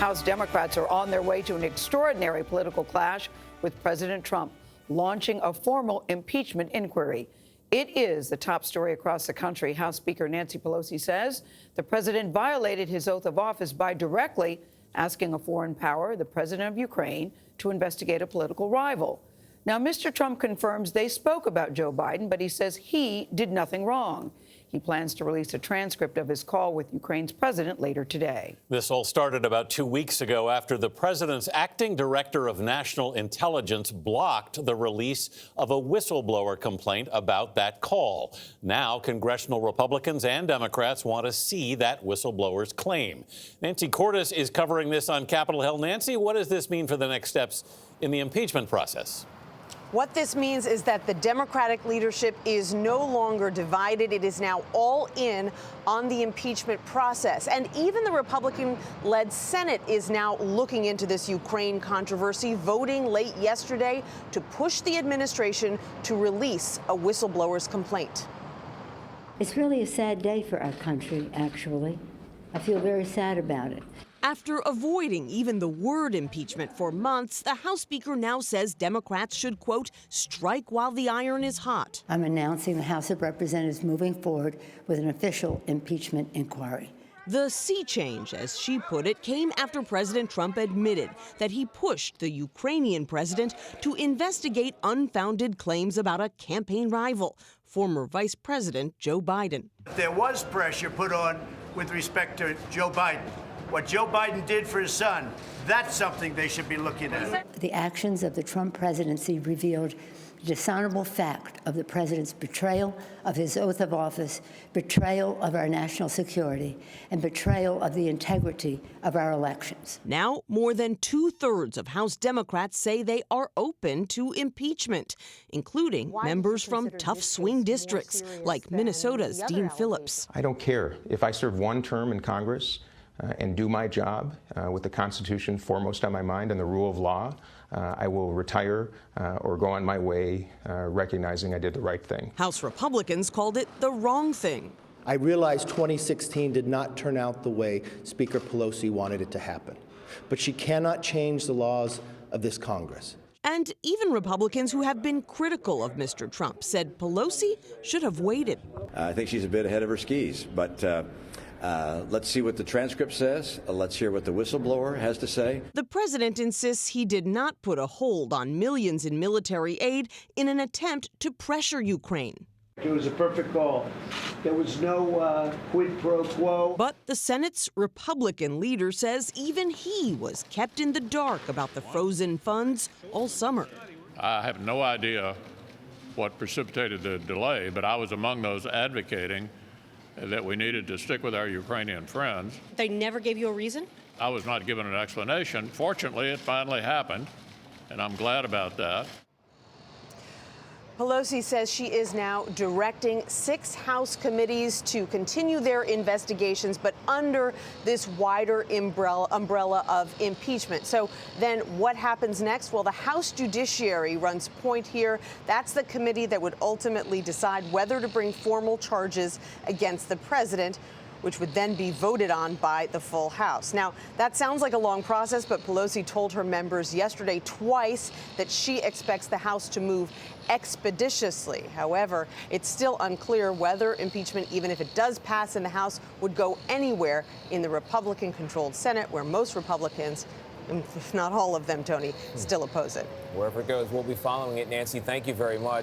House Democrats are on their way to an extraordinary political clash with President Trump, launching a formal impeachment inquiry. It is the top story across the country. House Speaker Nancy Pelosi says the president violated his oath of office by directly asking a foreign power, the president of Ukraine, to investigate a political rival. Now, Mr. Trump confirms they spoke about Joe Biden, but he says he did nothing wrong. He plans to release a transcript of his call with Ukraine's president later today. This all started about 2 weeks ago after the president's acting director of national intelligence blocked the release of a whistleblower complaint about that call. Now, congressional Republicans and Democrats want to see that whistleblower's claim. Nancy Cordes is covering this on Capitol Hill. Nancy, what does this mean for the next steps in the impeachment process? What this means is that the Democratic leadership is no longer divided. It is now all in on the impeachment process. And even the Republican-led Senate is now looking into this Ukraine controversy, voting late yesterday to push the administration to release a whistleblower's complaint. It's really a sad day for our country, actually. I feel very sad about it. After avoiding even the word impeachment for months, the House Speaker now says Democrats should, quote, strike while the iron is hot. I'm announcing the House of Representatives moving forward with an official impeachment inquiry. The sea change, as she put it, came after President Trump admitted that he pushed the Ukrainian president to investigate unfounded claims about a campaign rival, former Vice President Joe Biden. There was pressure put on with respect to Joe Biden. What Joe Biden did for his son, that's something they should be looking at. The actions of the Trump presidency revealed the dishonorable fact of the president's betrayal of his oath of office, betrayal of our national security, and betrayal of the integrity of our elections. Now, more than 2/3 of House Democrats say they are open to impeachment, including members from tough swing districts like Minnesota's Dean Phillips. I don't care if I serve one term in Congress and do my job with the Constitution foremost on my mind and the rule of law. I will retire or go on my way recognizing I did the right thing. House Republicans called it the wrong thing. I realize 2016 did not turn out the way Speaker Pelosi wanted it to happen, but she cannot change the laws of this Congress. And even Republicans who have been critical of Mr. Trump said Pelosi should have waited. I think she's a bit ahead of her skis, but let's see what the transcript says. Let's hear what the whistleblower has to say. The president insists he did not put a hold on millions in military aid in an attempt to pressure Ukraine. It was a perfect call. There was no quid pro quo. But the Senate's Republican leader says even he was kept in the dark about the frozen funds all summer. I have no idea what precipitated the delay, but I was among those advocating that we needed to stick with our Ukrainian friends. They never gave you a reason? I was not given an explanation. Fortunately, it finally happened, and I'm glad about that. Pelosi says she is now directing 6 House committees to continue their investigations, but under this wider umbrella of impeachment. So then what happens next? Well, the House Judiciary runs point here. That's the committee that would ultimately decide whether to bring formal charges against the president, which would then be voted on by the full House. Now, that sounds like a long process, but Pelosi told her members yesterday twice that she expects the House to move expeditiously. However, it's still unclear whether impeachment, even if it does pass in the House, would go anywhere in the Republican-controlled Senate, where most Republicans, if not all of them, Tony, still oppose it. Wherever it goes, we'll be following it. Nancy, thank you very much.